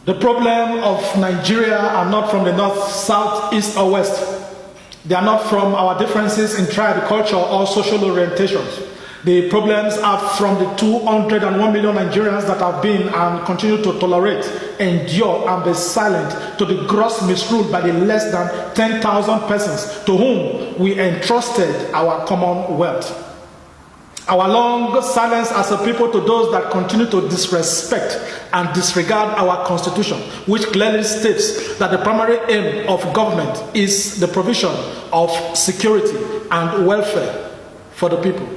The problem of Nigeria are not from the north, south, east, or west. They are not from our differences in tribe, culture, or social orientations. The problems are from the 201 million Nigerians that have been and continue to tolerate, endure, and be silent to the gross misrule by the less than 10,000 persons to whom we entrusted our commonwealth. Our long silence as a people to those that continue to disrespect and disregard our constitution, which clearly states that the primary aim of government is the provision of security and welfare for the people.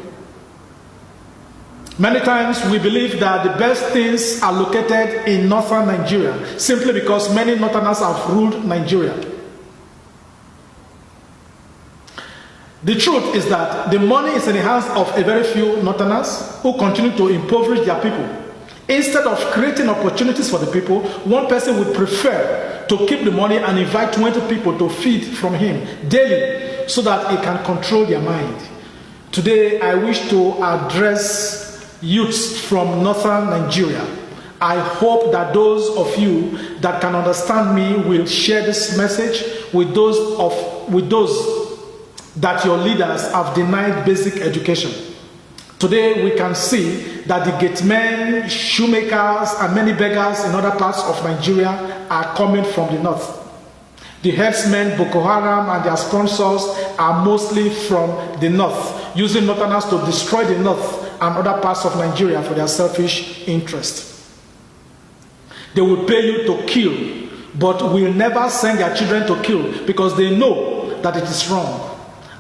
Many times we believe that the best things are located in northern Nigeria simply because many northerners have ruled Nigeria. The truth is that the money is in the hands of a very few northerners who continue to impoverish their people. Instead of creating opportunities for the people, one person would prefer to keep the money and invite 20 people to feed from him daily so that he can control their mind. Today, I wish to address youths from northern Nigeria. I hope that those of you that can understand me will share this message with those that your leaders have denied basic education. Today we can see that the gatemen, shoemakers, and many beggars in other parts of Nigeria are coming from the north. The herdsmen, Boko Haram, and their sponsors are mostly from the north, using northerners to destroy the north and other parts of Nigeria for their selfish interest. They will pay you to kill, but will never send their children to kill because they know that it is wrong.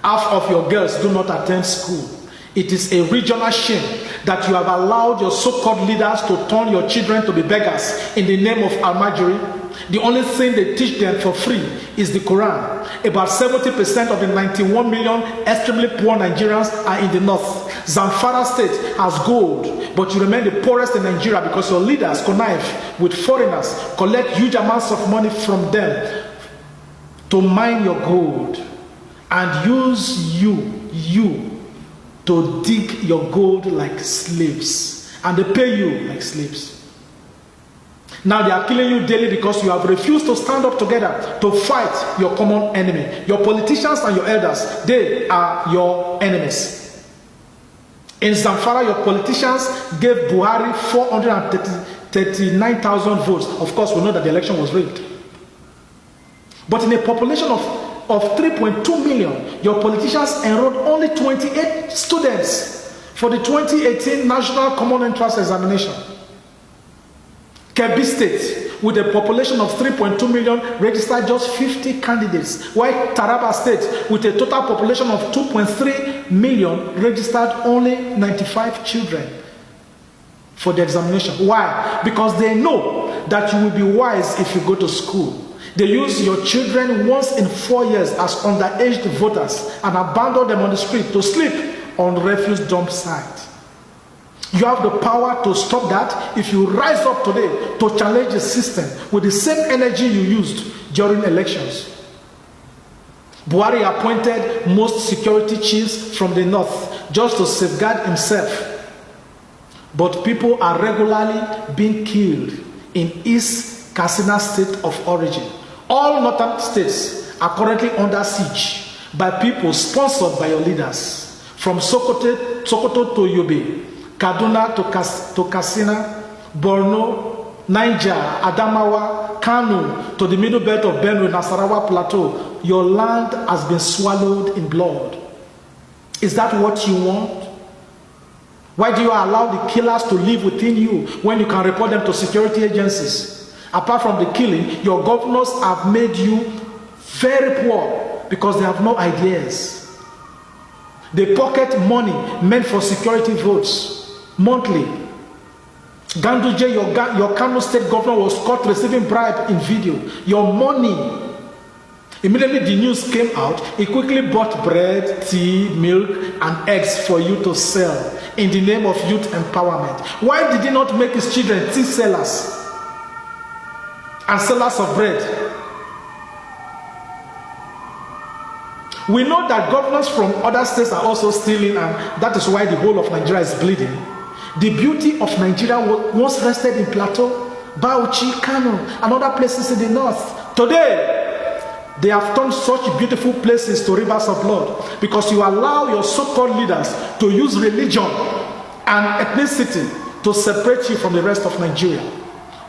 Half of your girls do not attend school. It is a regional shame that you have allowed your so-called leaders to turn your children to be beggars in the name of Almajiri. The only thing they teach them for free is the Quran. About 70% of the 91 million extremely poor Nigerians are in the north. Zamfara state has gold, but you remain the poorest in Nigeria because your leaders connive with foreigners, collect huge amounts of money from them to mine your gold and use you to dig your gold like slaves, and they pay you like slaves. Now they are killing you daily because you have refused to stand up together to fight your common enemy. Your politicians and your elders, they are your enemies. In Zamfara, your politicians gave Buhari 439,000 votes. Of course, we know that the election was rigged. But in a population of 3.2 million, your politicians enrolled only 28 students for the 2018 National Common Entrance Examination. Kebbi State, with a population of 3.2 million, registered just 50 candidates, while Taraba State, with a total population of 2.3 million, registered only 95 children for the examination. Why? Because they know that you will be wise if you go to school. They use your children once in 4 years as underage voters and abandon them on the street to sleep on refuse dump site. You have the power to stop that if you rise up today to challenge the system with the same energy you used during elections. Buhari appointed most security chiefs from the north just to safeguard himself. But people are regularly being killed in East Katsina state of origin. All northern states are currently under siege by people sponsored by your leaders. From Sokoto to Yobe, Kaduna to Katsina, Borno, Niger, Adamawa, Kano to the middle belt of Benue, Nasarawa Plateau, your land has been swallowed in blood. Is that what you want? Why do you allow the killers to live within you when you can report them to security agencies? Apart from the killing, your governors have made you very poor because they have no ideas. They pocket money meant for security votes monthly. Ganduje, your Kano state governor, was caught receiving bribe in video. Your money. Immediately the news came out, he quickly bought bread, tea, milk, and eggs for you to sell in the name of youth empowerment. Why did he not make his children tea sellers and sellers of bread? We know that governors from other states are also stealing, and that is why the whole of Nigeria is bleeding. The beauty of Nigeria once rested in Plateau, Bauchi, Kano, and other places in the north. Today, they have turned such beautiful places to rivers of blood because you allow your so-called leaders to use religion and ethnicity to separate you from the rest of Nigeria.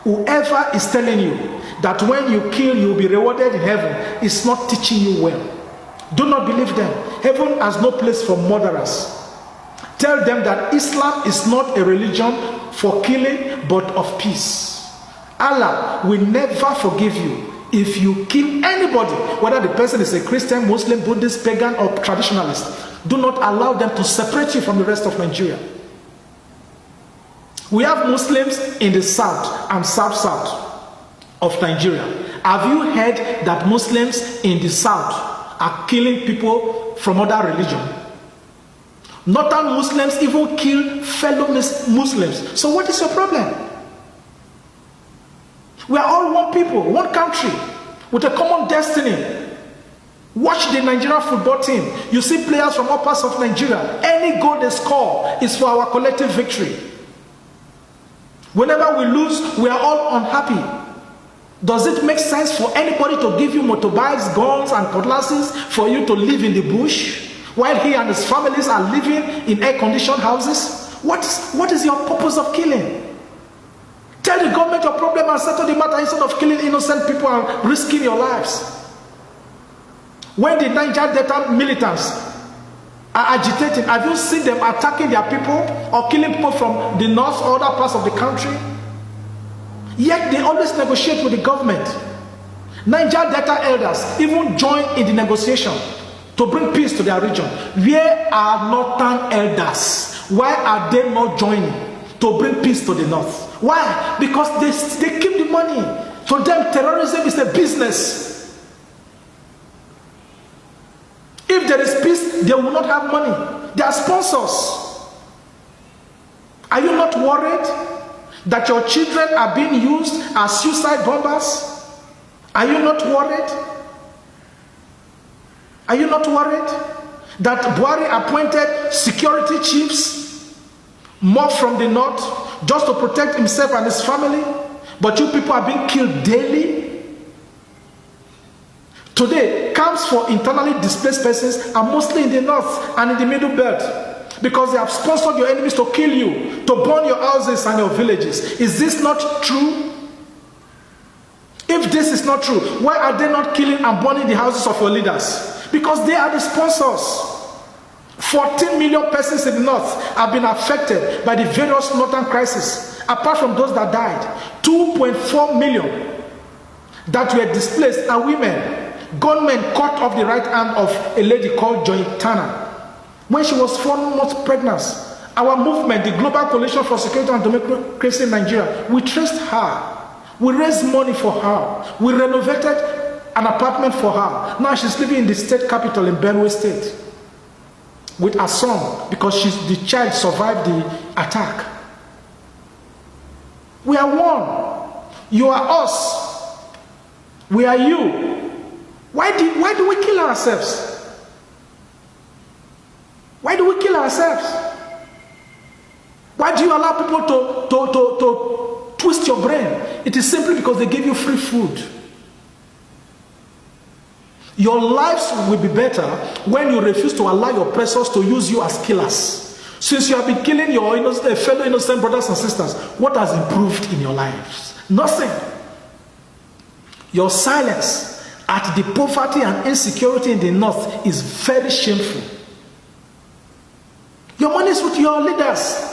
Whoever is telling you that when you kill, you will be rewarded in heaven is not teaching you well. Do not believe them. Heaven has no place for murderers. Tell them that Islam is not a religion for killing, but of peace. Allah will never forgive you if you kill anybody, whether the person is a Christian, Muslim, Buddhist, pagan, or traditionalist. Do not allow them to separate you from the rest of Nigeria. We have Muslims in the south and south of Nigeria. Have you heard that Muslims in the south are killing people from other religion? Northern Muslims even kill fellow Muslims. So what is your problem? We are all one people, one country, with a common destiny. Watch the Nigerian football team. You see players from all parts of Nigeria. Any goal they score is for our collective victory. Whenever we lose, we are all unhappy. Does it make sense for anybody to give you motorbikes, guns, and cutlasses for you to live in the bush while he and his families are living in air-conditioned houses? What is your purpose of killing? Tell the government your problem and settle the matter instead of killing innocent people and risking your lives. When the Niger Delta militants are agitating, have you seen them attacking their people or killing people from the north or other parts of the country? Yet they always negotiate with the government. Niger Delta elders even join in the negotiation to bring peace to their region. Where are northern elders? Why are they not joining to bring peace to the north? Why? Because they keep the money. To them, terrorism is a business. If there is peace, they will not have money. They are sponsors. Are you not worried that your children are being used as suicide bombers? Are you not worried? Are you not worried that Buhari appointed security chiefs, more from the north, just to protect himself and his family? But you people are being killed daily. Today, camps for internally displaced persons are mostly in the north and in the middle belt, because they have sponsored your enemies to kill you, to burn your houses and your villages. Is this not true? If this is not true, why are they not killing and burning the houses of your leaders? Because they are the sponsors. 14 million persons in the north have been affected by the various northern crises, apart from those that died. 2.4 million that were displaced are women. Gunmen cut off the right hand of a lady called Joy Turner when she was 4 months pregnant. Our movement, the Global Coalition for Security and Democracy in Nigeria, we traced her. We raised money for her. We renovated an apartment for her. Now she's living in the state capital in Benue State with her son, because the child survived the attack. We are one. You are us. We are you. Why do we kill ourselves? Why do we kill ourselves? Why do you allow people to twist your brain? It is simply because they give you free food. Your lives will be better when you refuse to allow your oppressors to use you as killers. Since you have been killing your fellow innocent brothers and sisters, what has improved in your lives? Nothing. Your silence at the poverty and insecurity in the north is very shameful. Your money is with your leaders.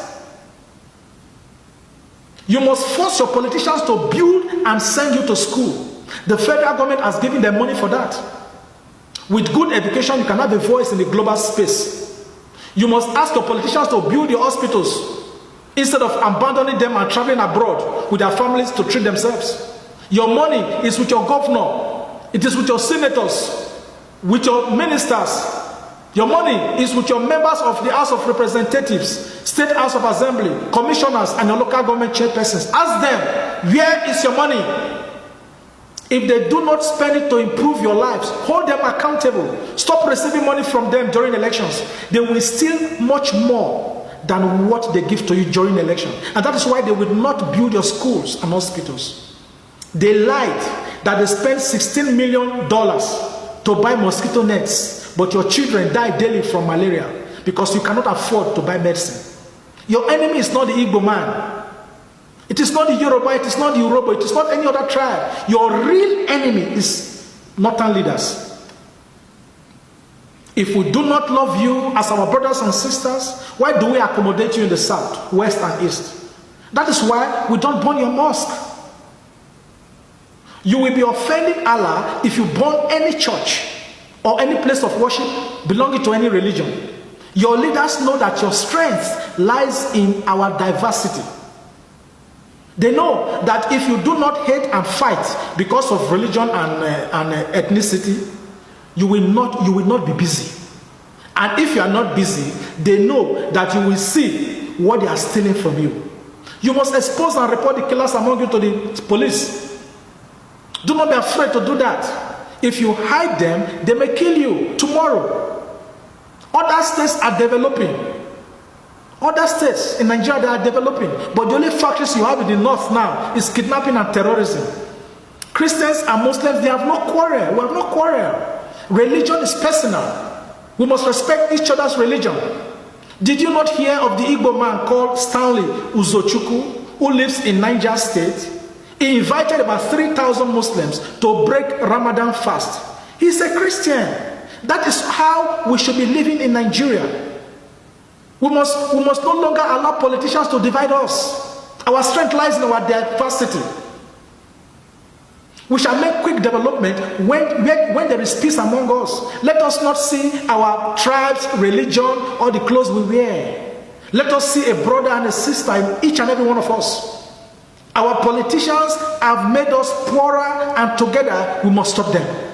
You must force your politicians to build and send you to school. The federal government has given them money for that. With good education, you can have a voice in the global space. You must ask your politicians to build your hospitals instead of abandoning them and traveling abroad with their families to treat themselves. Your money is with your governor. It is with your senators, with your ministers. Your money is with your members of the House of Representatives, State House of Assembly, commissioners, and your local government chairpersons. Ask them, where is your money? If they do not spend it to improve your lives, hold them accountable. Stop receiving money from them during elections. They will steal much more than what they give to you during election. And that is why they will not build your schools and hospitals. They lied that they spent $16 million to buy mosquito nets, but your children die daily from malaria because you cannot afford to buy medicine. Your enemy is not the Igbo man. It is not the Yoruba, it is not the Yoruba, it is not any other tribe. Your real enemy is northern leaders. If we do not love you as our brothers and sisters, why do we accommodate you in the south, west, and east? That is why we don't burn your mosque. You will be offending Allah if you burn any church or any place of worship belonging to any religion. Your leaders know that your strength lies in our diversity. They know that if you do not hate and fight because of religion and ethnicity, you will not be busy. And if you are not busy, they know that you will see what they are stealing from you. You must expose and report the killers among you to the police. Do not be afraid to do that. If you hide them, they may kill you tomorrow. Other states are developing. Other states in Nigeria, they are developing. But the only factors you have in the north now is kidnapping and terrorism. Christians and Muslims, they have no quarrel. We have no quarrel. Religion is personal. We must respect each other's religion. Did you not hear of the Igbo man called Stanley Uzochukwu, who lives in Niger State? He invited about 3,000 Muslims to break Ramadan fast. He's a Christian. That is how we should be living in Nigeria. We must no longer allow politicians to divide us. Our strength lies in our diversity. We shall make quick development when there is peace among us. Let us not see our tribes, religion, or the clothes we wear. Let us see a brother and a sister in each and every one of us. Our politicians have made us poorer, and together we must stop them.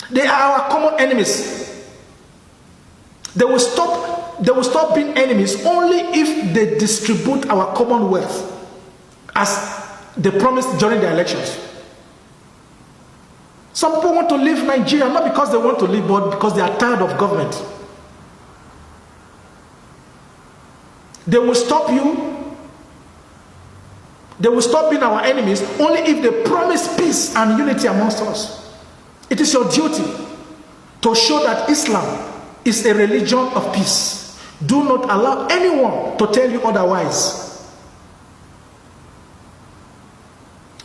They are our common enemies. They will stop being enemies only if they distribute our common wealth as they promised during the elections. Some people want to leave Nigeria not because they want to leave, but because they are tired of government. They will stop you. They will stop being our enemies only if they promise peace and unity amongst us. It is your duty to show that Islam is a religion of peace. Do not allow anyone to tell you otherwise.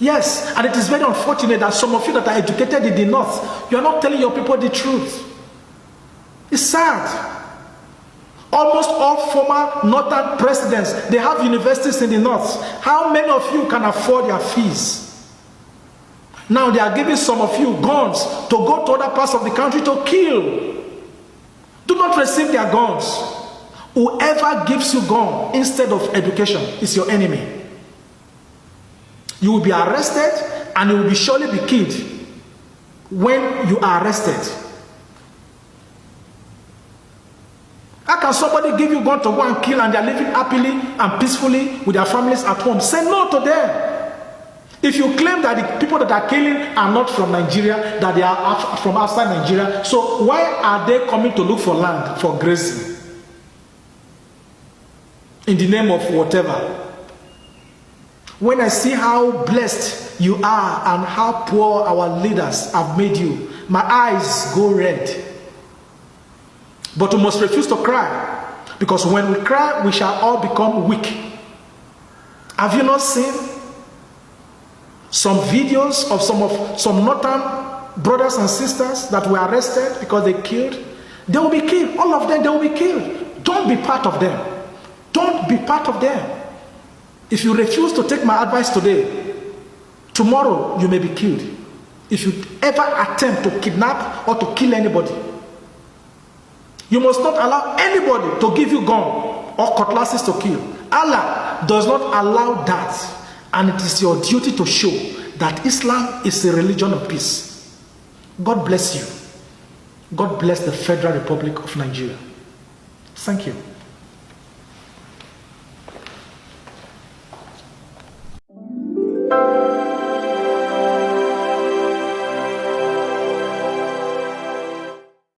Yes, and it is very unfortunate that some of you that are educated in the north, you are not telling your people the truth. It's sad. Almost all former northern presidents, they have universities in the north. How many of you can afford their fees? Now they are giving some of you guns to go to other parts of the country to kill. Do not receive their guns. Whoever gives you gun instead of education is your enemy. You will be arrested and you will be surely be killed when you are arrested. How can somebody give you gun to go and kill and they are living happily and peacefully with their families at home? Say no to them. If you claim that the people that are killing are not from Nigeria, that they are from outside Nigeria, so why are they coming to look for land for grazing? In the name of whatever. When I see how blessed you are and how poor our leaders have made you, my eyes go red. But we must refuse to cry, because when we cry, we shall all become weak. Have you not seen some videos of some northern brothers and sisters that were arrested because they killed? They will be killed. All of them, they will be killed. Don't be part of them. Don't be part of them. If you refuse to take my advice today, tomorrow you may be killed. If you ever attempt to kidnap or to kill anybody, you must not allow anybody to give you gun or cutlasses to kill. Allah does not allow that, and it is your duty to show that Islam is a religion of peace. God bless you. God bless the Federal Republic of Nigeria. Thank you.